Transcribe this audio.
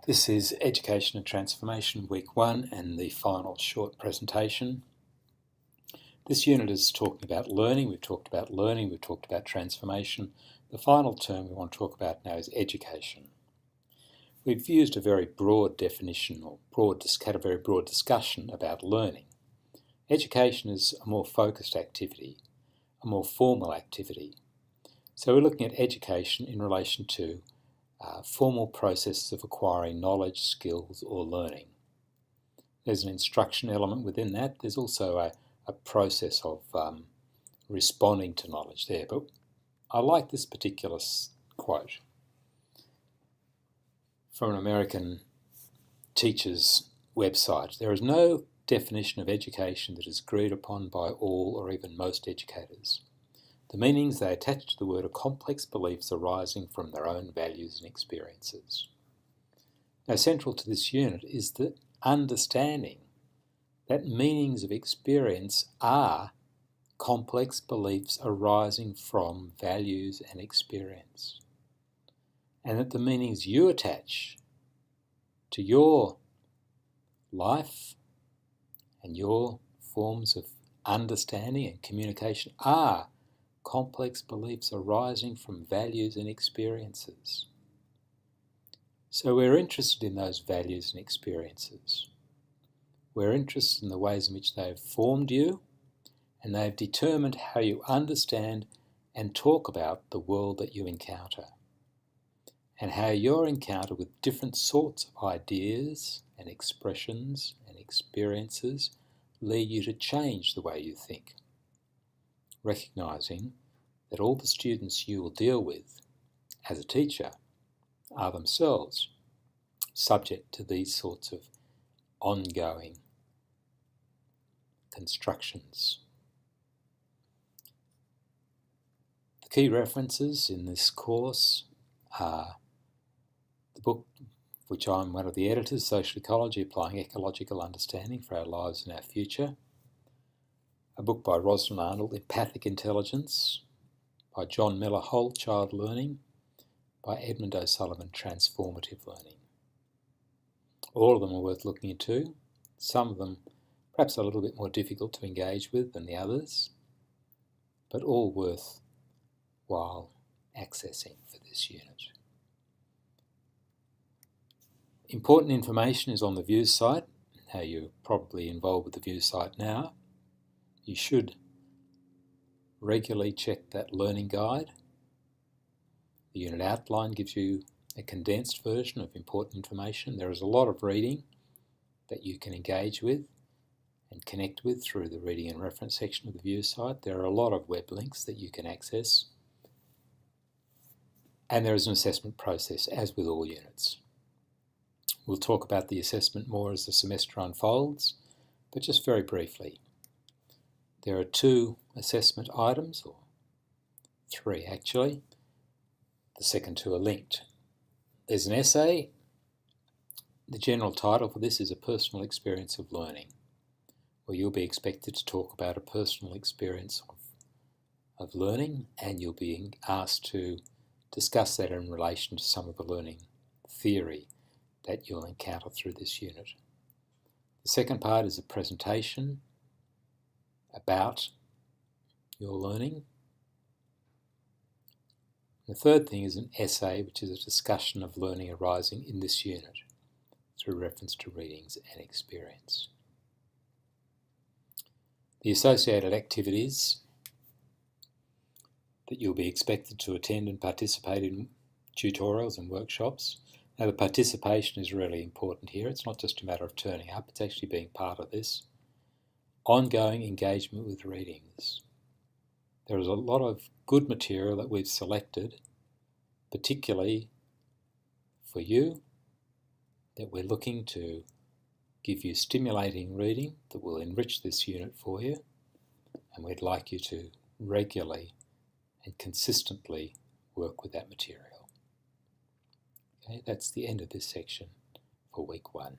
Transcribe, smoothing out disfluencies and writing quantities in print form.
This is Education and Transformation Week 1 and the final short presentation. This unit is talking about learning. We've talked about learning, we've talked about transformation. The final term we want to talk about now is education. We've used a very broad definition had a very broad discussion about learning. Education is a more focused activity, a more formal activity. So we're looking at education in relation to formal processes of acquiring knowledge, skills or learning. There's an instruction element within that. There's also a process of responding to knowledge there. But I like this particular quote from an American teacher's website. There is no definition of education that is agreed upon by all or even most educators. The meanings they attach to the word are complex beliefs arising from their own values and experiences. Now, central to this unit is the understanding that meanings of experience are complex beliefs arising from values and experience, and that the meanings you attach to your life and your forms of understanding and communication are complex beliefs arising from values and experiences. So we're interested in those values and experiences. We're interested in the ways in which they've formed you, and they've determined how you understand and talk about the world that you encounter, and how your encounter with different sorts of ideas and expressions and experiences lead you to change the way you think, recognising that all the students you will deal with as a teacher are themselves subject to these sorts of ongoing constructions. The key references in this course are the book, which I'm one of the editors, Social Ecology, Applying Ecological Understanding for Our Lives and Our Future. A book by Rosalind Arnold, Empathic Intelligence, by John Miller, Whole Child Learning, by Edmund O'Sullivan, Transformative Learning. All of them are worth looking into. Some of them perhaps a little bit more difficult to engage with than the others, but all worthwhile accessing for this unit. Important information is on the Views site. Now you're probably involved with the Views site now. You should regularly check that learning guide. The unit outline gives you a condensed version of important information. There is a lot of reading that you can engage with and connect with through the reading and reference section of the Views site. There are a lot of web links that you can access. And there is an assessment process, as with all units. We'll talk about the assessment more as the semester unfolds, but just very briefly. There are 2 assessment items, or 3 actually. The second 2 are linked. There's an essay. The general title for this is A Personal Experience of Learning, where you'll be expected to talk about a personal experience of learning, and you'll be asked to discuss that in relation to some of the learning theory that you'll encounter through this unit. The second part is a presentation about your learning. The third thing is an essay, which is a discussion of learning arising in this unit through reference to readings and experience. The associated activities that you'll be expected to attend and participate in tutorials and workshops. Now, the participation is really important here. It's not just a matter of turning up, it's actually being part of this. Ongoing engagement with readings. There is a lot of good material that we've selected, particularly for you, that we're looking to give you stimulating reading that will enrich this unit for you, and we'd like you to regularly and consistently work with that material. Okay, that's the end of this section for week 1.